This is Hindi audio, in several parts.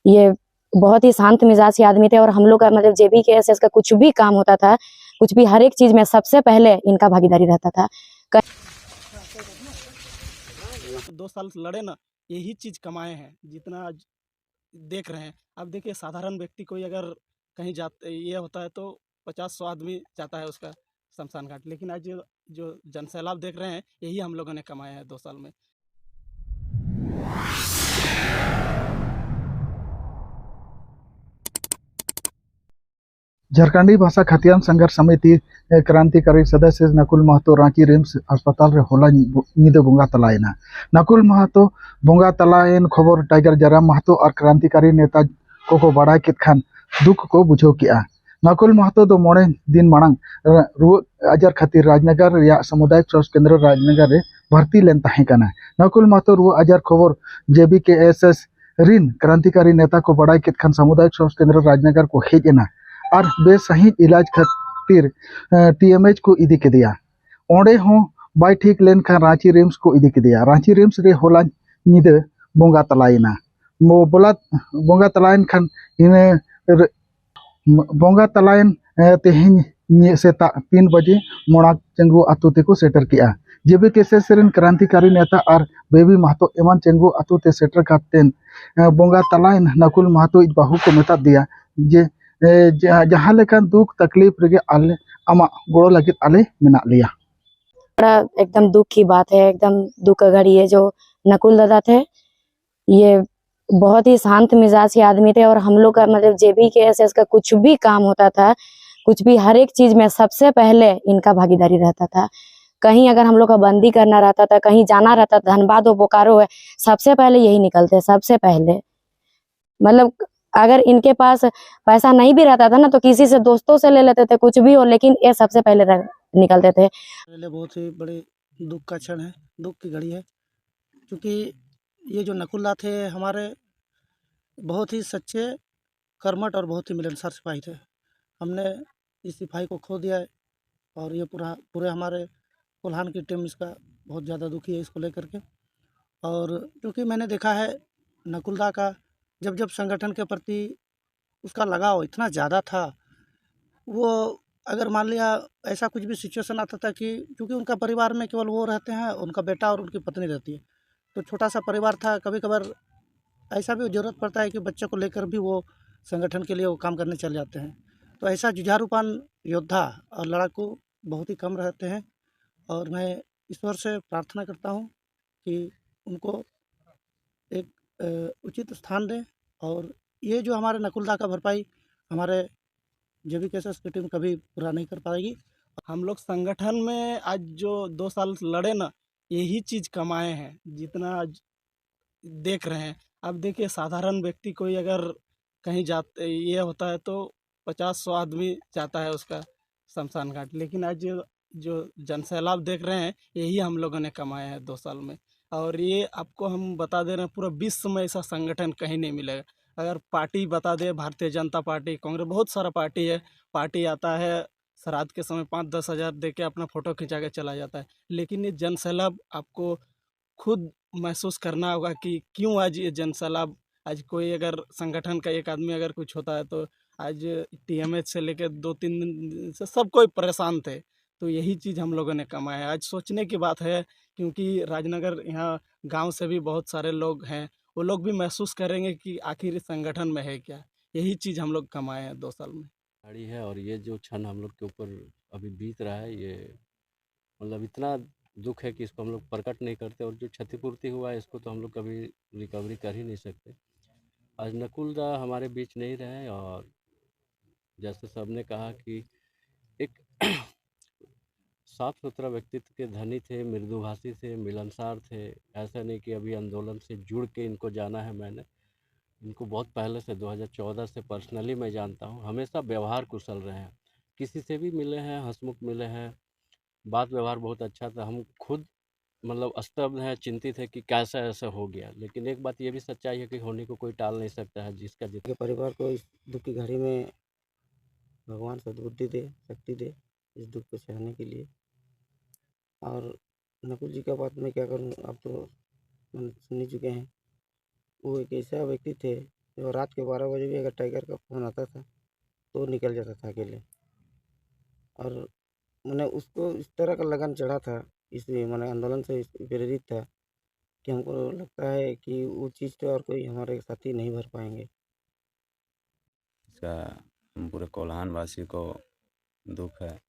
ये बहुत ही शांत मिजाज के आदमी थे और हम लोग का मतलब JBKSS का कुछ भी काम होता था, कुछ भी हर एक चीज में सबसे पहले इनका भागीदारी रहता था। 2 साल लड़े ना, यही चीज़ कमाए हैं, जितना आज देख रहे हैं। अब देखिए साधारण व्यक्ति कोई अगर कहीं ये होता है तो 50-100 आदमी जाता है उसका शमशान घाट, लेकिन आज जो जनसैलाब देख रहे हैं, यही हम लोगों ने कमाया है 2 साल में। झारखंडी भाषा खतियान संघर्ष समिति क्रांतिकारी सदस्य नकुल महतो रांची रिम्स अस्पताल रे होला ᱧᱤᱫᱟᱹ ᱵᱚᱸᱜᱟ ᱛᱟᱞᱟᱭᱮᱱᱟ। नकुल महतो ᱵᱚᱸᱜᱟ ᱛᱟᱞᱟᱭᱮᱱ खबर टाइगर जराम महतो और क्रांतिकारी नेता को बाड़ाय केद खान दुख को बुझाव केआ। नकुल महतो दो 9 दिन मांग रुआ आजार खातिर राजनगर रिया सामुदायिक स्वास्थ्य केंद्र राजनगर रे भर्ती लेन ताहें काना। नकुल महतो रुआ आजार खबर JBKSS रिन क्रांतिकारी नेता को बाड़ाय केद खान सामुदायिक स्वास्थ्य केंद्र राजनगर को हेज एना और बेसही इलाज खातिर TMH को इदी केदिया। ओंडे हों बाय ठीक लेन खान रांची रिम्स को इदी केदिया। रांची रिम्स रे होला ᱧᱤᱫᱟᱹ बोंगा तलायना। बोंगा तलायन खान इने बोंगा तलायन तेहें सेता 3 बजे मोड़ा चेंगू आतु तेको सेटर किया। JBKSS रिन क्रांतिकारी नेता और बेबी महतो एमान चेंगू आतु ते shutter कातेन bhunga तलायन Nakul Mahato is बाहू को मेता दिया जे जहाँ लेकिन दुख तकलीफ रेगे आले आमा गोड़ो लगित आले मेना लिया। बड़ा एकदम दुख की बात है, एकदम दुख का घड़ी है। जो नकुल दादा थे ये बहुत ही शांत मिजाज के आदमी थे और हम लोग का मतलब JBKSS का कुछ भी काम होता था, कुछ भी हर एक चीज में सबसे पहले इनका भागीदारी रहता था। कहीं अगर हम लोग का बंदी करना रहता था, कहीं जाना रहता था, धनबाद हो बोकारो है, सबसे पहले यही निकलते, सबसे पहले। मतलब अगर इनके पास पैसा नहीं भी रहता था ना तो किसी से दोस्तों से ले लेते थे, कुछ भी हो, लेकिन ये सबसे पहले निकलते थे। पहले बहुत ही बड़े दुख का क्षण है, दुख की घड़ी है, क्योंकि ये जो नकुलदा थे हमारे बहुत ही सच्चे, कर्मठ और बहुत ही मिलनसार सिपाही थे। हमने इस सिपाही को खो दिया है और ये पूरे हमारे कोल्हान की टीम इसका बहुत ज़्यादा दुखी है इसको लेकर के। और क्योंकि मैंने देखा है नकुलदा का जब संगठन के प्रति उसका लगाव इतना ज़्यादा था, वो अगर मान लिया ऐसा कुछ भी सिचुएशन आता था कि क्योंकि उनका परिवार में केवल वो रहते हैं, उनका बेटा और उनकी पत्नी रहती है, तो छोटा सा परिवार था। कभी कभार ऐसा भी ज़रूरत पड़ता है कि बच्चे को लेकर भी वो संगठन के लिए वो काम करने चले जाते हैं। तो ऐसा जुझारूपन योद्धा और लड़ाकू बहुत ही कम रहते हैं और मैं ईश्वर से प्रार्थना करता हूँ कि उनको एक उचित स्थान दें और ये जो हमारे नकुलदा का भरपाई हमारे JBKSS की टीम कभी पूरा नहीं कर पाएगी। हम लोग संगठन में आज जो 2 साल लड़े ना, यही चीज़ कमाए हैं, जितना आज देख रहे हैं। अब देखिए साधारण व्यक्ति कोई अगर कहीं ये होता है तो 50-100 आदमी जाता है उसका शमशान घाट, लेकिन आज जो जनसैलाब देख रहे हैं, यही हम लोगों ने कमाया है 2 साल में। और ये आपको हम बता दे रहे हैं, पूरा विश्व में ऐसा संगठन कहीं नहीं मिलेगा। अगर पार्टी बता दे, भारतीय जनता पार्टी, कांग्रेस, बहुत सारा पार्टी है, पार्टी आता है श्राद्ध के समय 5-10 हज़ार दे के अपना फ़ोटो खिंचा के चला जाता है, लेकिन ये जनसैलाब आपको खुद महसूस करना होगा कि क्यों आज ये जनसैलाब। आज कोई अगर संगठन का एक आदमी अगर कुछ होता है तो आज TMH से लेकर 2-3 दिन से सब कोई परेशान थे, तो यही चीज़ हम लोगों ने कमाया है। आज सोचने की बात है, क्योंकि राजनगर यहाँ गांव से भी बहुत सारे लोग हैं, वो लोग भी महसूस करेंगे कि आखिर इस संगठन में है क्या। यही चीज़ हम लोग कमाए हैं 2 साल में। गाड़ी है और ये जो क्षण हम लोग के ऊपर अभी बीत रहा है, ये मतलब इतना दुख है कि इसको हम लोग प्रकट नहीं करते और जो क्षतिपूर्ति हुआ है इसको तो हम लोग कभी रिकवरी कर ही नहीं सकते। आज नकुलदा हमारे बीच नहीं रहे और जैसे सबने कहा कि एक साफ सुथरा व्यक्तित्व के धनी थे, मृदुभाषी थे, मिलनसार थे। ऐसा नहीं कि अभी आंदोलन से जुड़ के इनको जाना है मैंने, इनको बहुत पहले से 2014 से पर्सनली मैं जानता हूँ। हमेशा व्यवहार कुशल रहे हैं, किसी से भी मिले हैं हंसमुख मिले हैं, बात व्यवहार बहुत अच्छा था। हम खुद मतलब स्तब्ध हैं, चिंतित है कि कैसा ऐसा हो गया, लेकिन एक बात ये भी सच्चाई है कि होने को कोई टाल नहीं सकता है। जिसका जितना परिवार को इस दुख की घड़ी में भगवान सद्बुद्धि दे, शक्ति दे इस दुख को सहने के लिए। और नकुल जी का बात मैं क्या करूँ, आप तो सुन ही चुके हैं। वो एक ऐसा व्यक्ति थे जो रात के 12 बजे भी अगर टाइगर का फ़ोन आता था तो निकल जाता था अकेले। और मैंने उसको इस तरह का लगन चढ़ा था, इस माने आंदोलन से प्रेरित था कि हमको लगता है कि वो चीज़ तो और कोई हमारे साथी नहीं भर पाएँगे। इसका हम पूरे कोल्हान वासी को दुःख है।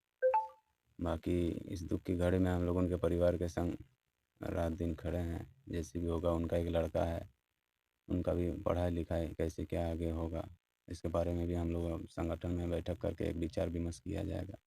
बाकी इस दुःख की घड़ी में हम लोग उनके परिवार के संग रात दिन खड़े हैं। जैसे भी होगा, उनका एक लड़का है, उनका भी पढ़ाई लिखाई कैसे क्या आगे होगा, इसके बारे में भी हम लोग संगठन में बैठक करके एक विचार विमर्श किया जाएगा।